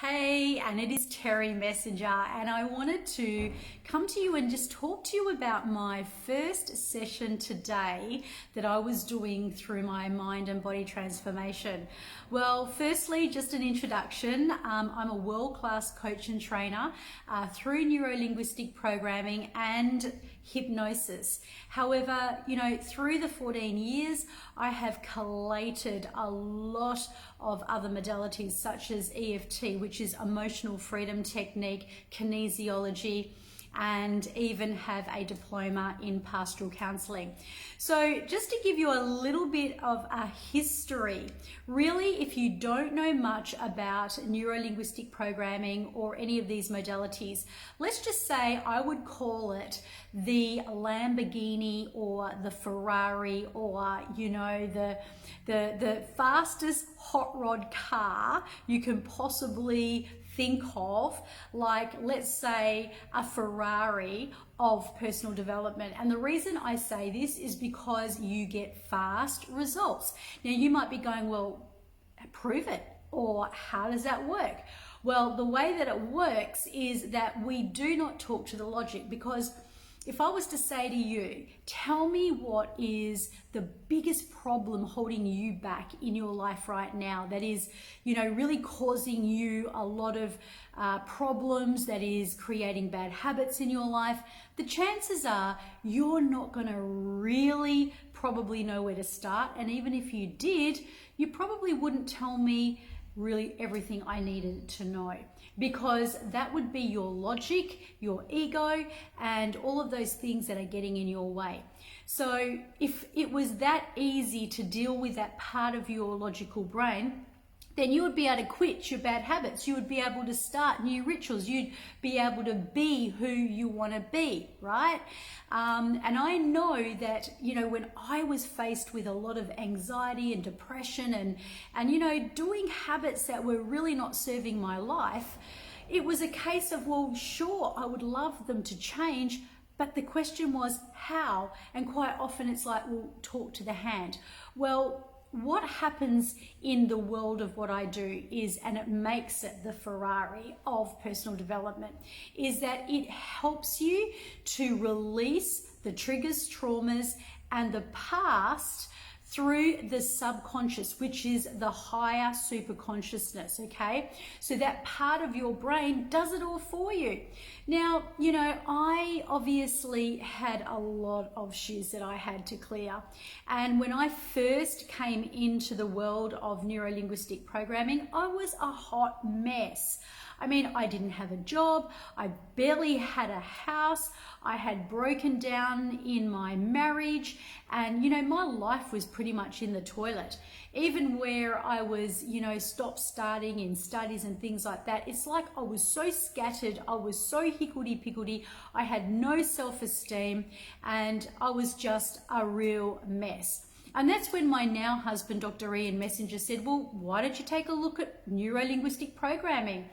Hey, and it is Terry Messenger, and I wanted to come to you and just talk to you about my first session today that I was doing through my mind and body transformation. Well, firstly, just an introduction. I'm a world-class coach and trainer through neuro-linguistic programming and hypnosis. However, through the 14 years, I have collated a lot of other modalities such as EFT, which is emotional freedom technique, kinesiology, and even have a diploma in pastoral counseling. So just to give you a little bit of a history, really, if you don't know much about neuro-linguistic programming or any of these modalities, let's just say I would call it the Lamborghini or the Ferrari or, the fastest hot rod car you can possibly think of, like let's say a Ferrari of personal development. And the reason I say this is because you get fast results. Now you might be going, well, prove it, or how does that work? Well, the way that it works is that we do not talk to the logic, because if I was to say to you, tell me what is the biggest problem holding you back in your life right now that is, really causing you a lot of problems, that is creating bad habits in your life, the chances are you're not going to really probably know where to start. And even if you did, you probably wouldn't tell me really everything I needed to know, because that would be your logic, your ego, and all of those things that are getting in your way. So if it was that easy to deal with that part of your logical brain, then you would be able to quit your bad habits. You would be able to start new rituals. You'd be able to be who you want to be, right? And I know that, when I was faced with a lot of anxiety and depression and doing habits that were really not serving my life, it was a case of, well, sure, I would love them to change, but the question was how? And quite often it's like, well, talk to the hand. Well, what happens in the world of what I do is, and it makes it the Ferrari of personal development, is that it helps you to release the triggers, traumas, and the past through the subconscious, which is the higher super consciousness, okay? So that part of your brain does it all for you. Now, I obviously had a lot of shoes that I had to clear. And when I first came into the world of neuro-linguistic programming, I was a hot mess. I mean, I didn't have a job, I barely had a house, I had broken down in my marriage, and my life was pretty much in the toilet. Even where I was, stop starting in studies and things like that, it's like I was so scattered, I was so hickledy-pickledy, I had no self-esteem, and I was just a real mess. And that's when my now husband, Dr. Ian Messenger, said, well, why don't you take a look at neuro-linguistic programming?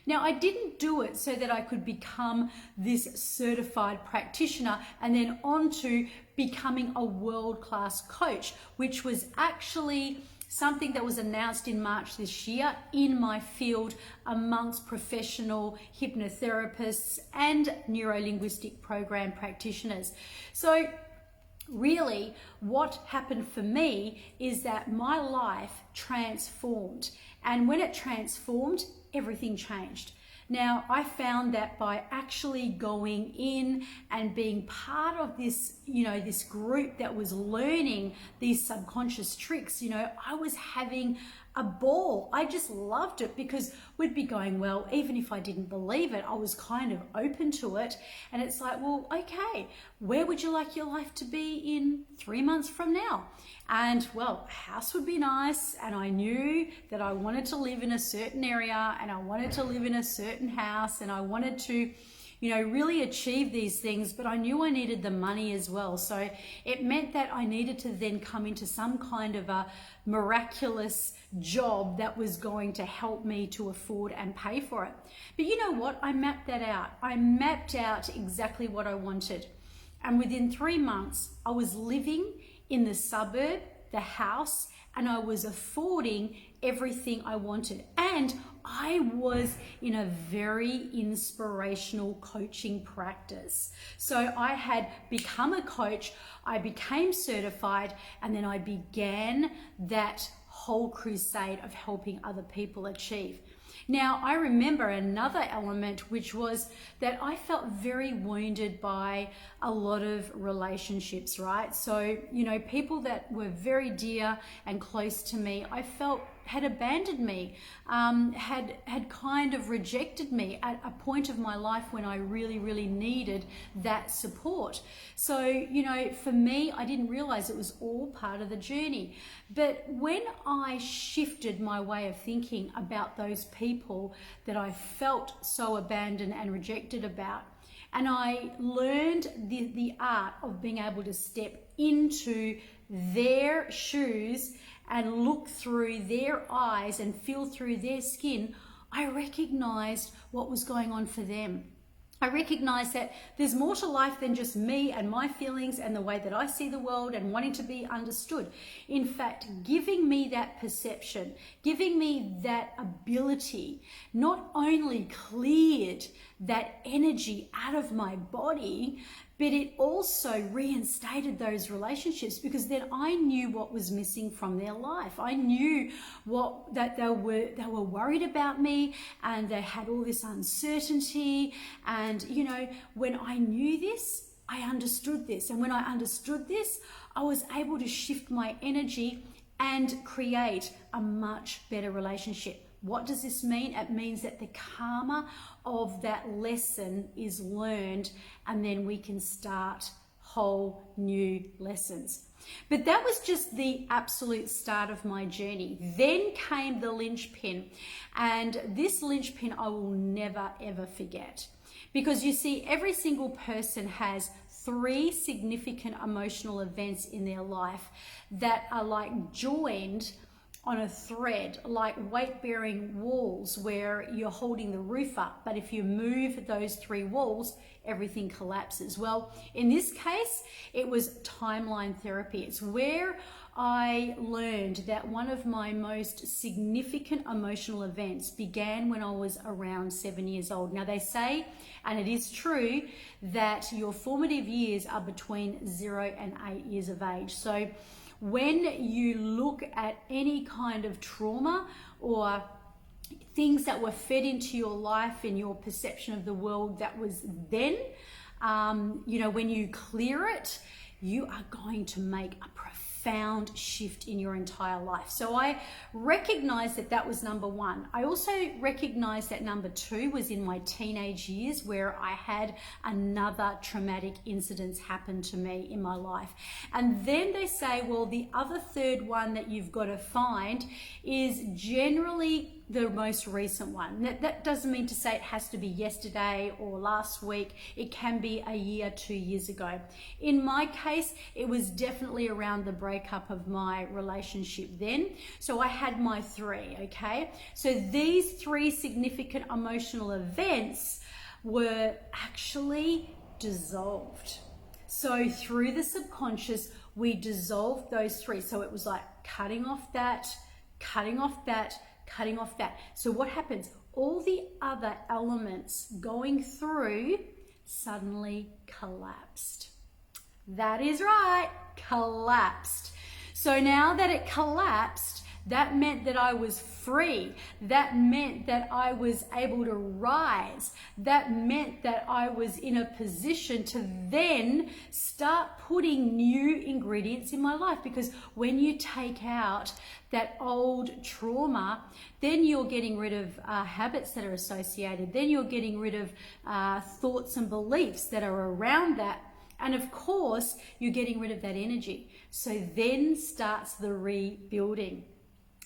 Now, I didn't do it so that I could become this certified practitioner and then on to becoming a world-class coach, which was actually something that was announced in March this year in my field amongst professional hypnotherapists and neuro-linguistic program practitioners. So really, what happened for me is that my life transformed. And when it transformed, everything changed. Now, I found that by actually going in and being part of this, this group that was learning these subconscious tricks, I was having a ball. I just loved it, because we'd be going, well, even if I didn't believe it, I was kind of open to it. And it's like, well, okay, where would you like your life to be in 3 months from now? And well, a house would be nice. And I knew that I wanted to live in a certain area, and I wanted to live in a certain house, and I wanted to really achieve these things, but I knew I needed the money as well. So it meant that I needed to then come into some kind of a miraculous job that was going to help me to afford and pay for it. But you know what? I mapped that out. I mapped out exactly what I wanted. And within 3 months, I was living in the suburb, the house, and I was affording everything I wanted. And I was in a very inspirational coaching practice. So I had become a coach, I became certified, and then I began that whole crusade of helping other people achieve. Now, I remember another element, which was that I felt very wounded by a lot of relationships, right? So, people that were very dear and close to me, I felt had abandoned me, had kind of rejected me at a point of my life when I really, really needed that support. So, for me, I didn't realize it was all part of the journey. But when I shifted my way of thinking about those people that I felt so abandoned and rejected about, and I learned the art of being able to step into their shoes and look through their eyes and feel through their skin, I recognized what was going on for them. I recognized that there's more to life than just me and my feelings and the way that I see the world and wanting to be understood. In fact, giving me that perception, giving me that ability, not only cleared that energy out of my body, but it also reinstated those relationships, because then I knew what was missing from their life. I knew that they were worried about me, and they had all this uncertainty. And when I knew this, I understood this. And when I understood this, I was able to shift my energy and create a much better relationship. What does this mean? It means that the karma of that lesson is learned, and then we can start whole new lessons. But that was just the absolute start of my journey. Then came the linchpin, and this linchpin I will never ever forget, because you see, every single person has 3 significant emotional events in their life that are like joined on a thread, like weight-bearing walls where you're holding the roof up, but if you move those 3 walls, everything collapses. Well, in this case, it was timeline therapy. It's where I learned that one of my most significant emotional events began when I was around 7 years old. Now, they say, and it is true, that your formative years are between 0 and 8 years of age. So when you look at any kind of trauma or things that were fed into your life and your perception of the world that was then, when you clear it, you are going to make a profound shift in your entire life. So I recognized that was number 1. I also recognized that number 2 was in my teenage years, where I had another traumatic incident happen to me in my life. And then they say, well, the other third one that you've got to find is generally the most recent one. That doesn't mean to say it has to be yesterday or last week. It can be a year, 2 years ago. In my case, it was definitely around the breakup of my relationship then. So I had my 3, okay? So these 3 significant emotional events were actually dissolved. So through the subconscious, we dissolved those 3. So it was like cutting off that, cutting off that, cutting off that. So what happens? All the other elements going through suddenly collapsed. That is right, collapsed. So now that it collapsed, that meant that I was free. That meant that I was able to rise. That meant that I was in a position to then start putting new ingredients in my life. Because when you take out that old trauma, then you're getting rid of habits that are associated. Then you're getting rid of thoughts and beliefs that are around that. And of course, you're getting rid of that energy. So then starts the rebuilding.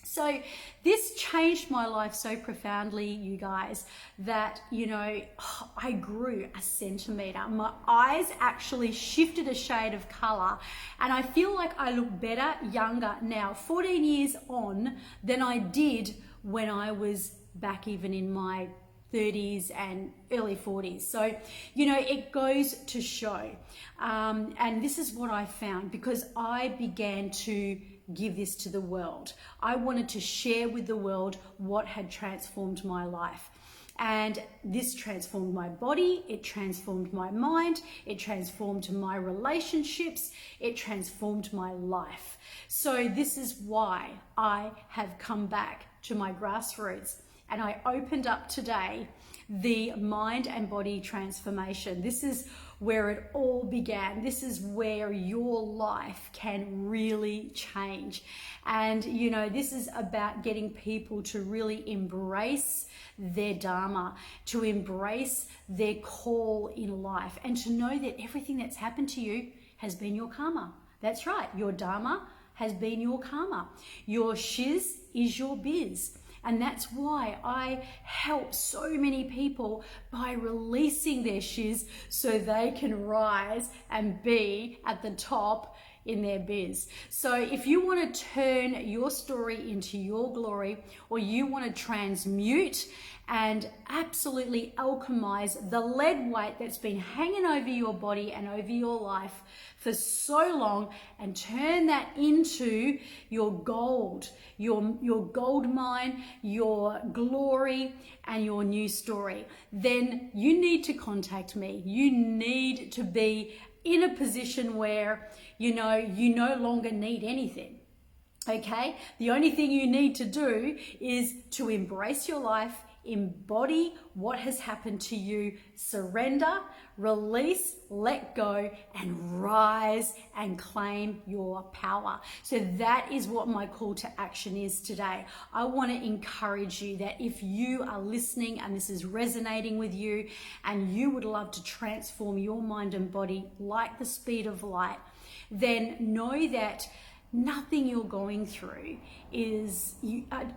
So this changed my life so profoundly, you guys, that, I grew a centimeter. My eyes actually shifted a shade of color, and I feel like I look better, younger now, 14 years on, than I did when I was back even in my 30s and early 40s. So, it goes to show. And this is what I found, because I began to give this to the world. I wanted to share with the world what had transformed my life. And this transformed my body, it transformed my mind, it transformed my relationships, it transformed my life. So this is why I have come back to my grassroots, and I opened up today the mind and body transformation. This is where it all began. This is where your life can really change. And you know, this is about getting people to really embrace their dharma, to embrace their call in life, and to know that everything that's happened to you has been your karma. That's right, your dharma has been your karma. Your shiz is your biz. And that's why I help so many people by releasing their shiz so they can rise and be at the top in their biz. So if you want to turn your story into your glory, or you want to transmute and absolutely alchemize the lead weight that's been hanging over your body and over your life for so long, and turn that into your gold, your gold mine, your glory, and your new story, then you need to contact me. You need to be in a position where you no longer need anything. Okay, the only thing you need to do is to embrace your life, embody what has happened to you, surrender, release, let go, and rise and claim your power. So that is what my call to action is today. I want to encourage you that if you are listening and this is resonating with you, and you would love to transform your mind and body like the speed of light, then know that nothing you're going through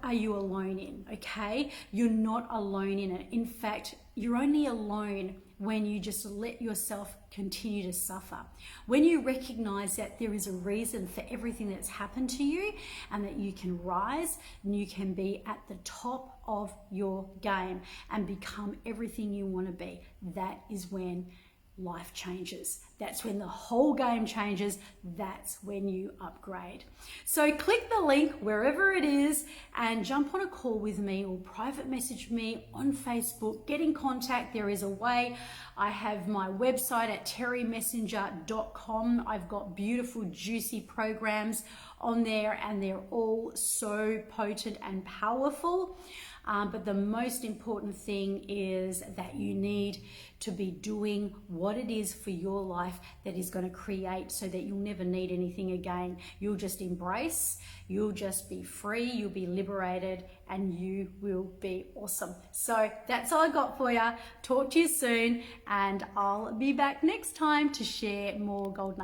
are you alone in, okay? You're not alone in it. In fact, you're only alone when you just let yourself continue to suffer. When you recognize that there is a reason for everything that's happened to you, and that you can rise and you can be at the top of your game and become everything you want to be, that is when life changes. That's when the whole game changes. That's when you upgrade. So click the link wherever it is and jump on a call with me, or private message me on Facebook. Get in contact. There is a way. I have my website at terrymessenger.com. I've got beautiful, juicy programs on there, and they're all so potent and powerful. But the most important thing is that you need to be doing what it is for your life that is going to create, so that you'll never need anything again. You'll just embrace, you'll just be free, you'll be liberated, and you will be awesome. So that's all I got for you. Talk to you soon, and I'll be back next time to share more gold nuggets.